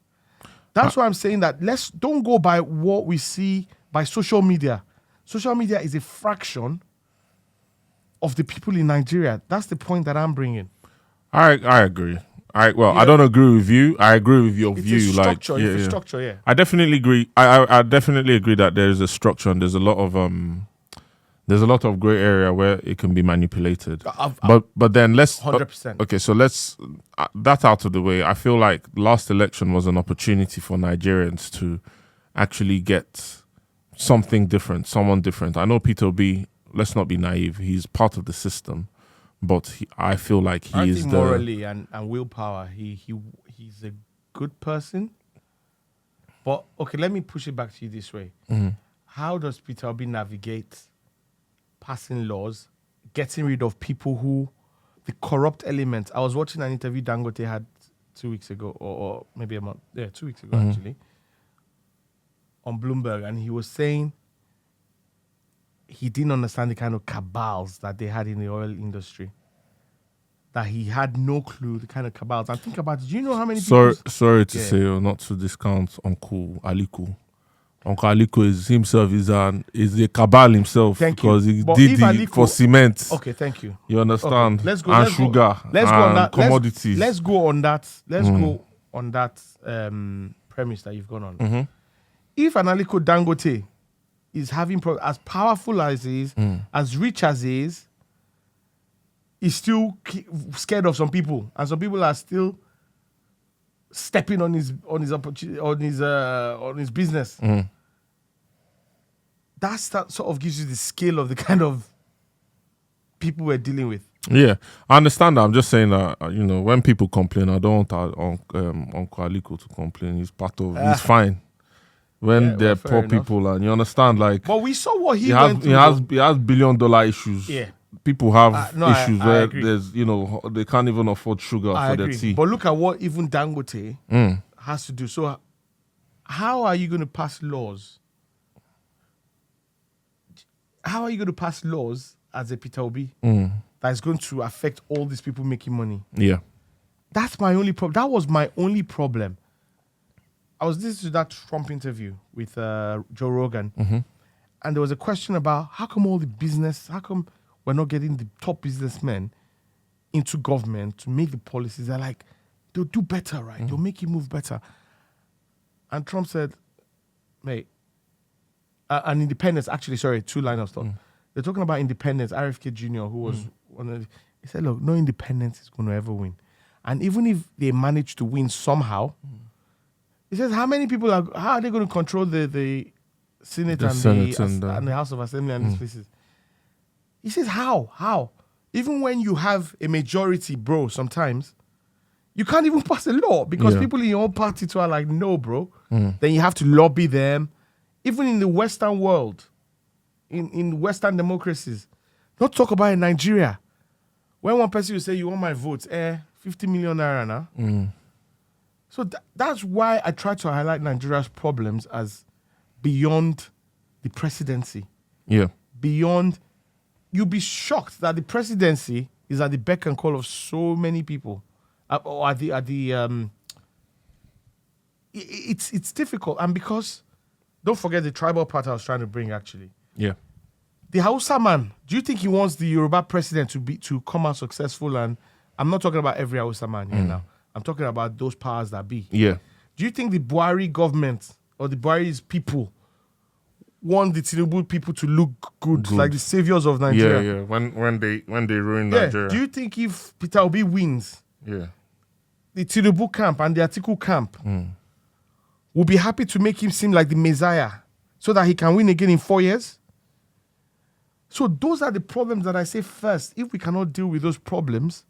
That's why I'm saying that don't go by what we see by social media. Social media is a fraction of the people in Nigeria. That's the point that I'm bringing. I agree. I don't agree with you. I agree with your view. It's a structure, yeah. I definitely agree. I definitely agree that there is a structure and there's a lot of gray area where it can be manipulated. But then let's 100%. Okay, so let's that out of the way. I feel like last election was an opportunity for Nigerians to actually get something different, someone different. I know Peter Obi. Let's not be naive. He's part of the system. But I feel like he is morally and willpower. He's a good person. But okay, let me push it back to you this way. How does Peter Obi navigate passing laws, getting rid of people the corrupt elements? I was watching an interview Dangote had 2 weeks ago, or maybe a month. Yeah, 2 weeks ago actually, on Bloomberg, and he was saying he didn't understand the kind of cabals that they had in the oil industry. That he had no clue the kind of cabals. And think about it. Do you know how many people... Sorry to say, or not to discount Uncle Aliko. Uncle Aliko is a cabal himself. Thank because you. He did Aliko, for cement. Okay, thank you. You understand? Okay, and sugar. Let's go on that. Commodities. Let's go on that. Go on that premise that you've gone on. If an Aliko Dangote is having as powerful as he is, as rich as he is, he's still scared of some people, and some people are still stepping on his business. That sort of gives you the scale of the kind of people we're dealing with. Yeah, I understand that. I'm just saying that when people complain, I don't want Uncle Aliko to complain. He's he's fine. When they're poor people, and you understand, like. But we saw what he went through. He has $1 billion issues. Yeah. People have issues where agree. there's they can't even afford sugar for their tea. But look at what even Dangote has to do. So, how are you going to pass laws? How are you going to pass laws as a Peter Obi that is going to affect all these people making money? Yeah. That's my only problem. That was my only problem. I was listening to that Trump interview with Joe Rogan, and there was a question about how come we're not getting the top businessmen into government to make the policies? They're like, they'll do better, right? They'll make you move better. And Trump said, mate, an independence, actually, sorry, 2 line of thought. They're talking about independence. RFK Jr., who was one of he said, look, no independence is going to ever win. And even if they manage to win somehow, he says, how are they going to control the Senate, and the House of Assembly and these places? He says, how? Even when you have a majority, bro, sometimes you can't even pass a law because people in your own party too are like, no, bro. Then you have to lobby them. Even in the Western world, in Western democracies, don't talk about in Nigeria. When one person will say, you want my vote, 50 million naira now. So that's why I try to highlight Nigeria's problems as beyond the presidency. Yeah. Beyond, you'll be shocked that the presidency is at the beck and call of so many people. It's difficult. And because, don't forget the tribal part I was trying to bring actually. Yeah. The Hausa man, do you think he wants the Yoruba president to come out successful? And I'm not talking about every Hausa man here now. I'm talking about those powers that be. Yeah. Do you think the Buhari government or the Buhari's people want the Tinubu people to look good, like the saviors of Nigeria? Yeah. When they ruin Nigeria. Do you think if Peter Obi wins, the Tinubu camp and the Atiku camp will be happy to make him seem like the Messiah so that he can win again in 4 years? So those are the problems that I say first. If we cannot deal with those problems,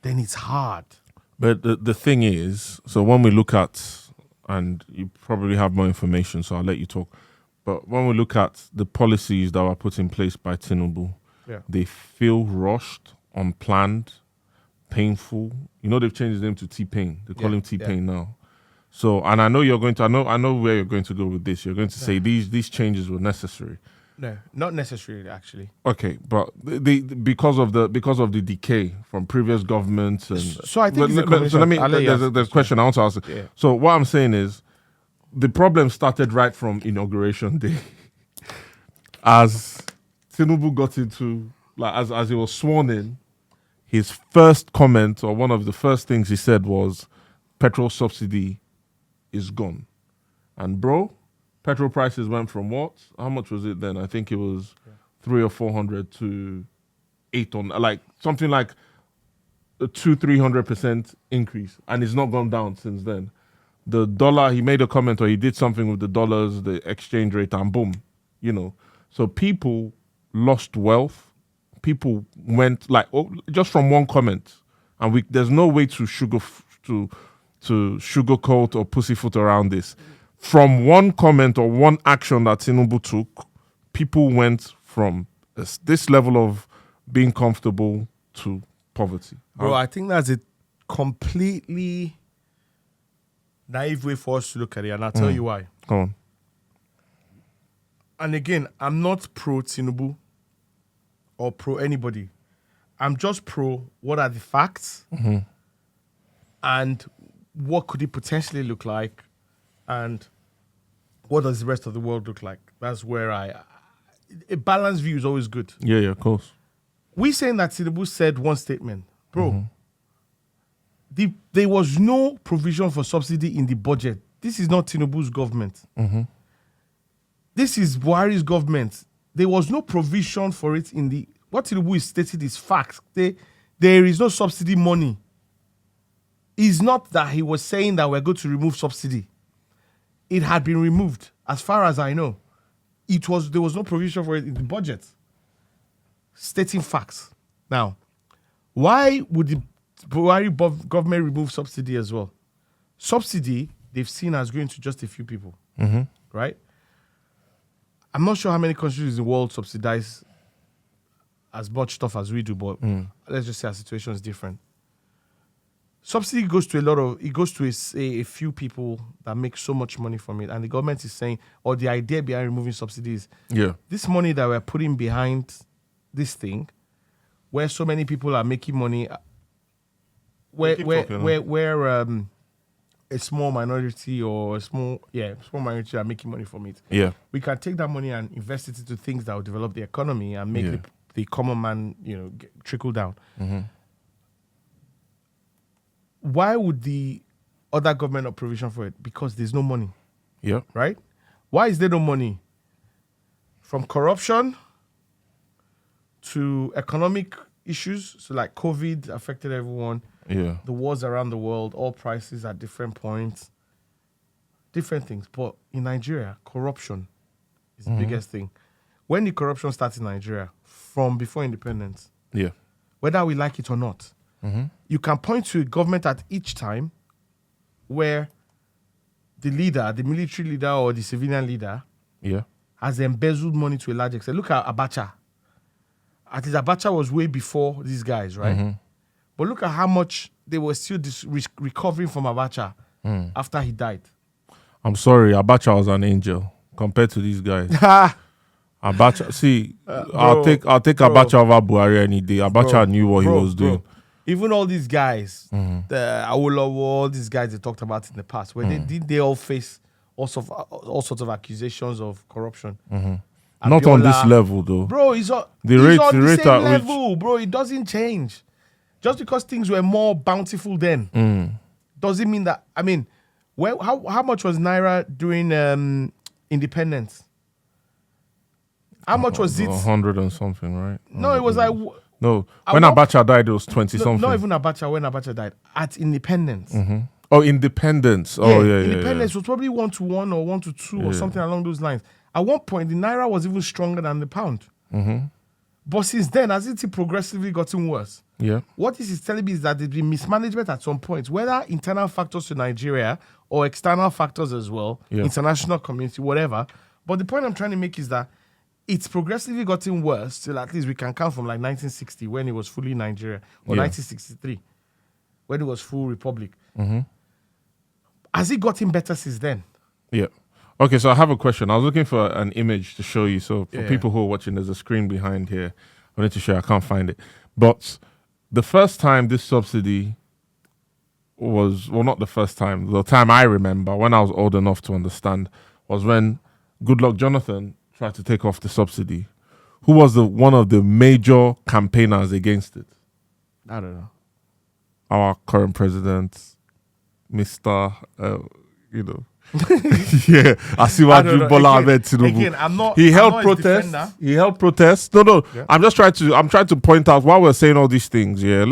then it's hard. But the thing is, so when we look at, and you probably have more information, so I'll let you talk. But when we look at the policies that were put in place by Tinubu, they feel rushed, unplanned, painful. They've changed his name to T-Pain. They call him T-Pain now. So, and I know I know where you're going to go with this. You're going to say these changes were necessary. No, not necessarily, actually. Okay, but because of the decay from previous governments, and so I think there's a question I want to ask. Yeah. So what I'm saying is, the problem started right from inauguration day, as Tinubu got into as he was sworn in. His first comment, or one of the first things he said, was, "Petrol subsidy is gone," and bro. Petrol prices went from what? How much was it then? I think it was 300 or 400 to 800, like something like a 200-300% increase, and it's not gone down since then. The dollar, he made a comment or he did something with the dollars, the exchange rate, and boom, So people lost wealth. People went just from one comment, and there's no way to sugarcoat or pussyfoot around this. From one comment or one action that Tinubu took, people went from this level of being comfortable to poverty. Bro, I think that's a completely naive way for us to look at it, and I'll tell you why. Go on. And again, I'm not pro Tinubu or pro anybody. I'm just pro what are the facts and what could it potentially look like, and what does the rest of the world look like? That's where a balanced view is always good. Yeah, of course. We saying that Tinubu said one statement. Bro, there was no provision for subsidy in the budget. This is not Tinubu's government. This is Buhari's government. There was no provision for it in the... What Tinubu is stating is facts. There is no subsidy money. It's not that he was saying that we're going to remove subsidy. It had been removed, as far as I know. There was no provision for it in the budget. Stating facts. Now, Why would the Buhari government remove subsidy as well? Subsidy, they've seen as going to just a few people, right? I'm not sure how many countries in the world subsidize as much stuff as we do, but let's just say our situation is different. Subsidy goes to a few people that make so much money from it, and the government is saying, or the idea behind removing subsidies, this money that we're putting behind this thing, where so many people are making money, where a small minority or a small minority are making money from it. Yeah, we can take that money and invest it into things that will develop the economy and make the common man, trickle down. Why would the other government not provision for it? Because there's no money. Yeah. Right? Why is there no money? From corruption to economic issues, so like COVID affected everyone. Yeah. The wars around the world, all prices at different points, different things. But in Nigeria, corruption is the biggest thing. When the corruption starts in Nigeria, from before independence, whether we like it or not, you can point to a government at each time where the leader, the military leader or the civilian leader, has embezzled money to a large extent. Look at Abacha. At least Abacha was way before these guys, right? But look at how much they were still recovering from Abacha after he died. I'm sorry, Abacha was an angel compared to these guys. Abacha, see, I'll take Abacha over Buhari any day. Abacha knew what he was doing. Even all these guys, the Awolowo, all these guys they talked about in the past, where they all face all sorts of accusations of corruption. Not on this level, though. Bro, he's on the same level, bro. It doesn't change. Just because things were more bountiful then, doesn't mean that. I mean, how much was Naira during independence? How much was it? 100 and something, right? No, it was like... No, when Abacha died, it was 20 something. Not even Abacha, when Abacha died. At independence. Oh, independence. Oh, yeah. Independence was probably 1-to-1 or 1-to-2 or something along those lines. At one point, the Naira was even stronger than the pound. But since then, has it progressively gotten worse? Yeah. What this is telling me is that there's been mismanagement at some point, whether internal factors to Nigeria or external factors as well, international community, whatever. But the point I'm trying to make is that it's progressively gotten worse till at least we can count from like 1960 when it was fully Nigeria, or 1963 when it was full republic. Has it gotten better since then? Yeah. Okay, so I have a question. I was looking for an image to show you. So for people who are watching, there's a screen behind here. I wanted to show you. I can't find it. But the first time this subsidy was, well, not the first time. The time I remember, when I was old enough to understand, was when Goodluck Jonathan tried to take off the subsidy. Who was one of the major campaigners against it? I don't know. Our current president, Mr. Yeah, Asiwaju Bola Ahmed Tinubu. Again, he held protests. He held protests. No. Yeah. I'm trying to point out why we're saying all these things. Yeah,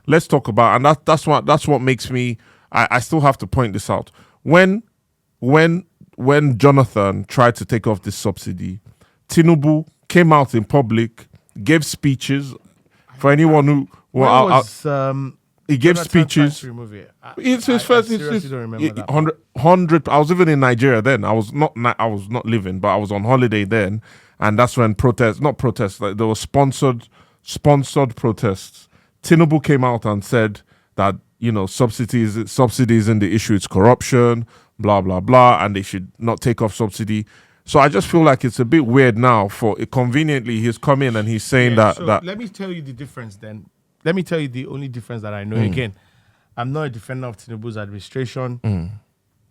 let's talk about, and that's what makes me. I still have to point this out. When Jonathan tried to take off this subsidy, Tinubu came out in public, gave speeches. For anyone who he gave speeches. It's his first. I seriously don't remember that. 100. I was living in Nigeria then. I was not living, but I was on holiday then, and that's when like there were sponsored protests. Tinubu came out and said that subsidies isn't the issue; it's corruption, blah blah blah, and they should not take off subsidy. So I just feel like it's a bit weird now. Conveniently, he's come in and he's saying that. Let me tell you the difference then. Let me tell you the only difference that I know. Again, I'm not a defender of Tinubu's administration.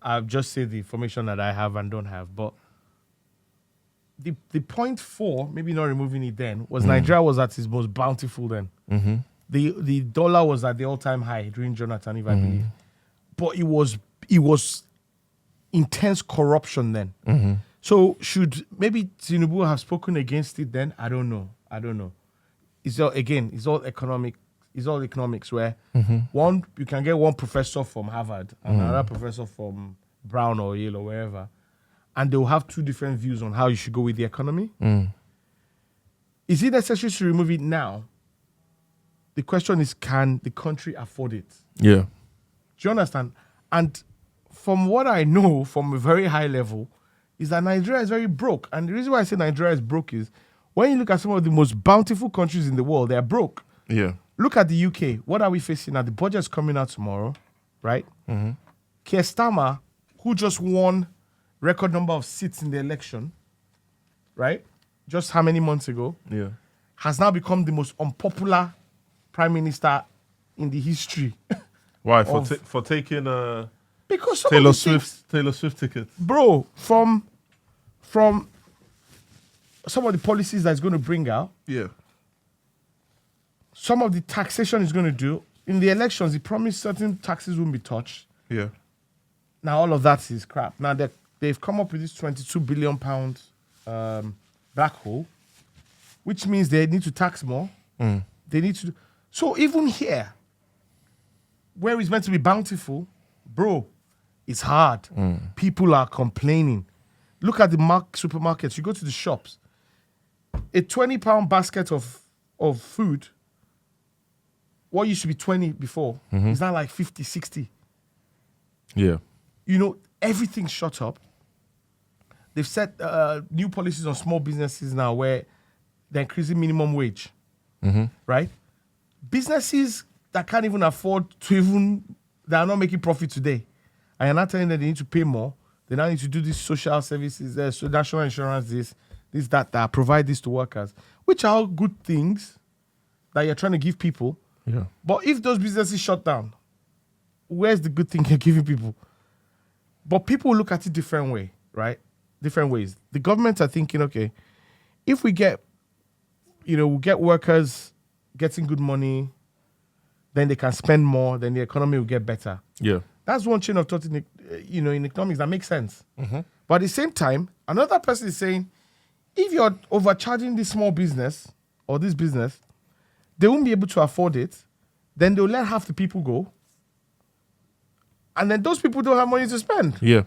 I've just said the information that I have and don't have. But the point 4, maybe not removing it then, was Nigeria was at its most bountiful then. The dollar was at the all-time high during Jonathan, if I believe. But it was intense corruption then. So should maybe Tinubu have spoken against it then? I don't know. It's all economics where you can get one professor from Harvard and another professor from Brown or Yale or wherever, and they'll have two different views on how you should go with the economy. Is it necessary to remove it now? The question is, can the country afford it? Yeah. Do you understand? And from what I know from a very high level is that Nigeria is very broke. And the reason why I say Nigeria is broke is when you look at some of the most bountiful countries in the world, they're broke. Yeah. Look at the UK. What are we facing now? The budget's coming out tomorrow, right? Mm-hmm. Keir Starmer, who just won record number of seats in the election, right? Just how many months ago? Yeah. Has now become the most unpopular prime minister in the history. Why? For taking because Taylor Swift tickets. Bro, from some of the policies that it's going to bring out, Yeah. some of the taxation is going to do. In the elections, he promised certain taxes won't be touched. Yeah. Now, all of that is crap. Now, they've come up with this £22 billion black hole, which means they need to tax more. They need to... So even here, where it's meant to be bountiful, bro, it's hard. People are complaining. Look at the supermarkets. You go to the shops. A £20 basket of food, what used to be 20 before, is now like 50, 60. Yeah. You know, everything's shot up. They've set new policies on small businesses now where they're increasing minimum wage, right? Businesses that can't even afford to they are not making profit today. And you're not telling them they need to pay more. They now need to do these social services, so national insurance, this, that, provide this to workers, which are all good things that you're trying to give people. Yeah. But if those businesses shut down, where's the good thing you're giving people? But people look at it different way, right? Different ways. The governments are thinking, okay, if we get, we get workers getting good money, then they can spend more, then the economy will get better. Yeah. That's one chain of thought in economics that makes sense. But at the same time, another person is saying, if you're overcharging this small business or this business, they won't be able to afford it. Then they'll let half the people go. And then those people don't have money to spend. Yeah.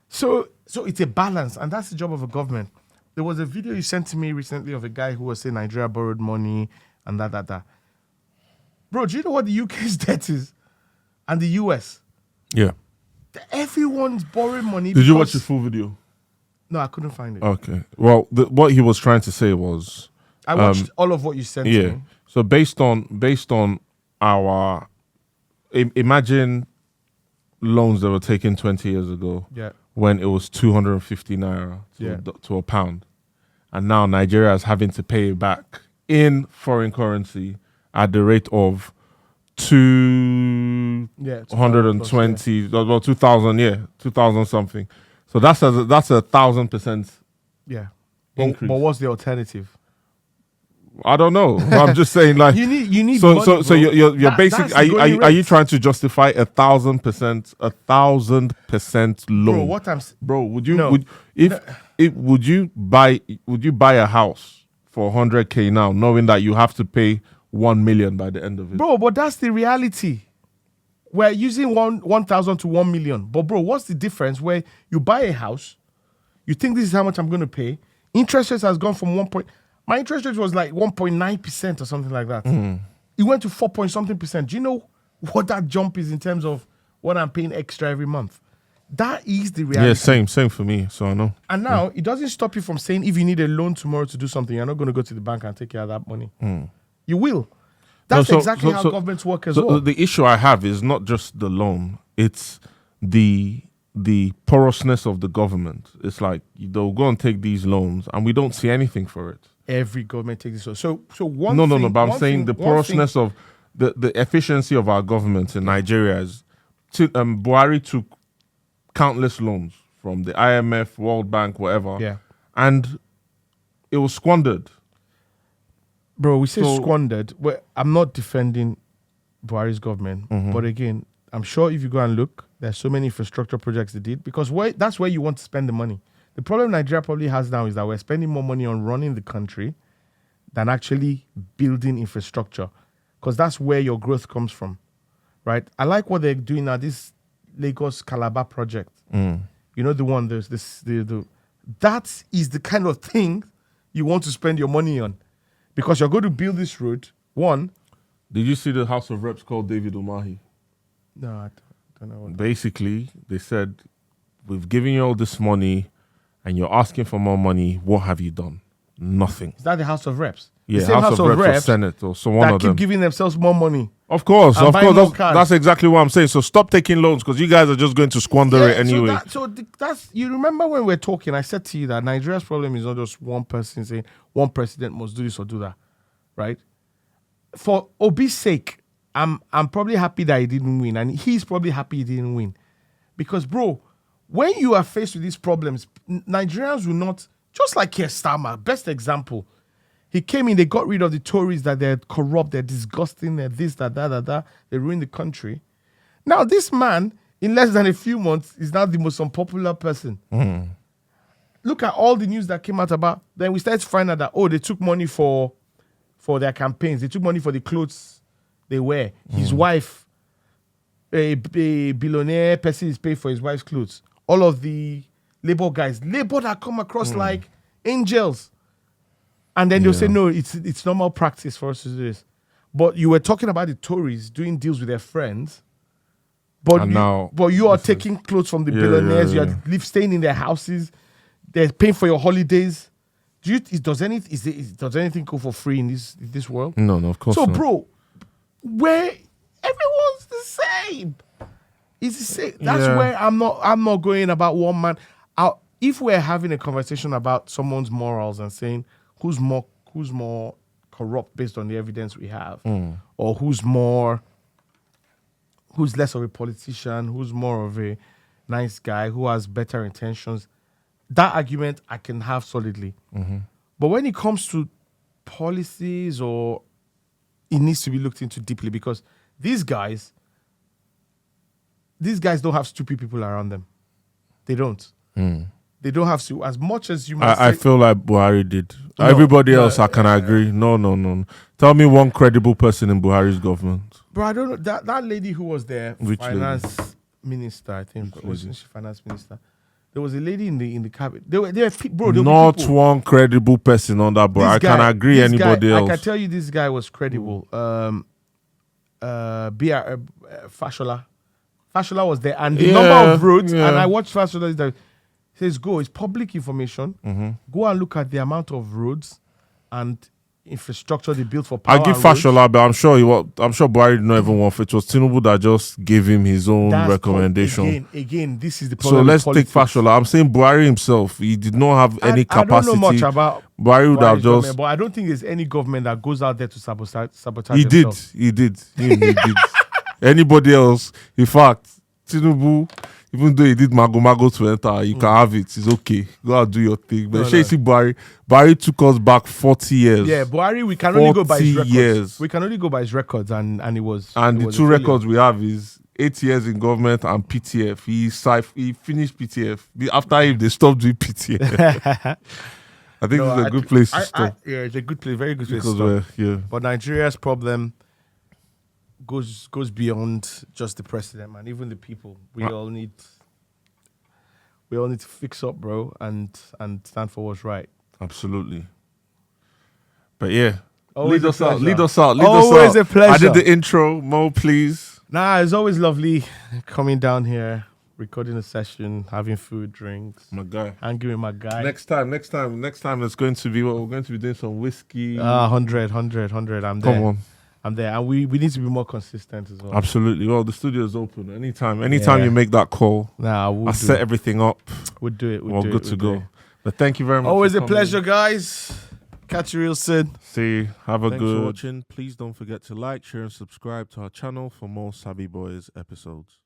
So it's a balance, and that's the job of a government. There was a video you sent to me recently of a guy who was saying Nigeria borrowed money and that. Bro, do you know what the UK's debt is? And the US? Yeah. Everyone's borrowing money. Did you watch the full video? No, I couldn't find it. Okay. Well, what he was trying to say was... I watched all of what you sent to me. So based on our... Imagine loans that were taken 20 years ago when it was 250 naira to a pound. And now Nigeria is having to pay it back in foreign currency at the rate of 220, well, 2,000, 2,000 something. So that's a 1,000% increase. But what's the alternative? I don't know. I'm just saying, like, you need. So money, so you're basically are you trying to justify 1,000% loan? Bro, would you buy a house for 100K now, knowing that you have to pay 1 million by the end of it? Bro, but that's the reality. We're using 1,000 to 1 million. But bro, what's the difference where you buy a house, you think this is how much I'm going to pay? Interest rates has gone from my interest rate was like 1.9% or something like that. It went to 4 point something percent. Do you know what that jump is in terms of what I'm paying extra every month? That is the reality. Yeah, same for me. So I know. And now it doesn't stop you from saying if you need a loan tomorrow to do something, you're not going to go to the bank and take care of that money. You will. That's exactly how governments work as well. The issue I have is not just the loan; it's the porousness of the government. It's like they'll go and take these loans, and we don't see anything for it. Every government takes this. So one. No. But I'm saying the porousness of the efficiency of our government in Nigeria is. Buhari took countless loans from the IMF, World Bank, whatever, and it was squandered. Bro, we say squandered. Well, I'm not defending Buhari's government, but again, I'm sure if you go and look, there's so many infrastructure projects they did because that's where you want to spend the money. The problem Nigeria probably has now is that we're spending more money on running the country than actually building infrastructure because that's where your growth comes from, right? I like what they're doing now, this Lagos Calabar project. You know the one, that is the kind of thing you want to spend your money on because you're going to build this road, one, Did you see the House of Reps called David Umahi? No, I don't know. Basically, they said, we've given you all this money and you're asking for more money. What have you done? Nothing. Is that the House of Reps? Yeah, the same House of Reps or Senate or so one that of keep them. giving themselves more money. Of course. Cars. That's exactly what I'm saying. So stop taking loans because you guys are just going to squander it anyway. That's you remember when we were talking, I said to you that Nigeria's problem is not just one person saying one president must do this or do that, right? For Obi's sake, I'm probably happy that he didn't win, and he's probably happy he didn't win. Because, bro, when you are faced with these problems, Nigerians will not, just like Keir Starmer, best example. He came in, they got rid of the Tories that they're corrupt, they're disgusting, they're this, that. They ruined the country. Now, this man, in less than a few months, is now the most unpopular person. Look at all the news that came out about. Then we started to find out that, they took money for their campaigns. They took money for the clothes they wear. His wife, a billionaire person is paid for his wife's clothes. All of the Labour guys, Labour that come across like angels. And then they'll say, no, it's normal practice for us to do this. But you were talking about the Tories doing deals with their friends. But you are taking clothes from the billionaires. You are staying in their houses. They're paying for your holidays. Does anything go for free in this world? No, of course not. So, bro, where everyone's the same. It's the same. That's where I'm not going about one man. If we're having a conversation about someone's morals and saying who's more corrupt based on the evidence we have, or who's less of a politician, who's more of a nice guy, who has better intentions, that argument I can have solidly. But when it comes to policies, or it needs to be looked into deeply, because these guys don't have stupid people around them. They don't. They don't have to. As much as you must I feel like Buhari did. Everybody else, I can agree. No. Tell me one credible person in Buhari's government. Bro, I don't know. That lady who was there, Which finance minister, I think. Wasn't she finance minister? There was a lady in the cabinet. There were Not one credible person on that board. I can agree anybody else. I can tell you this guy was credible. Fashola. Fashola was there. And the number of roads, and I watched Fashola, that says, it's public information. Go and look at the amount of roads and infrastructure they built for power. I give Fashola, but I'm sure Buhari didn't even want it. It was Tinubu that just gave him his own recommendation. Again, this is the problem. So let's take Fashola. I'm saying Buhari himself, he did not have any capacity. I don't know much about Buhari would have just. But I don't think there's any government that goes out there to sabotage He themselves. did. He did. Anybody else? In fact, Tinubu, even though he did mago to enter, you can have it. It's okay. Go and do your thing. But see Buhari took us back 40 years. Yeah, Buhari, we can only go by his records. Years. We can only go by his records, and it was. And the two records we have is 8 years in government and PTF. He finished PTF. After him, they stopped doing PTF. I think it's a good place to stop. Yeah, it's a good place, very good place to stop. But Nigeria's problem goes beyond just the president, man. Even the people, we all need to fix up, bro, and stand for what's right. Absolutely. But yeah, always lead us out. Always a pleasure. I did the intro. Mo, please. Nah, it's always lovely coming down here, recording a session, having food, drinks. My guy. Hanging with my guy. Next time, it's going to be we're going to be doing some whiskey. 100. I'm there. Come on. I'm there. And we need to be more consistent as well. Absolutely. Well, the studio is open. Anytime you make that call, I'll set everything up. We'll do it. We're good to go. But thank you very much. Always a pleasure, guys. Catch you real soon. See you. Thanks for watching. Please don't forget to like, share, and subscribe to our channel for more Sabi Boys episodes.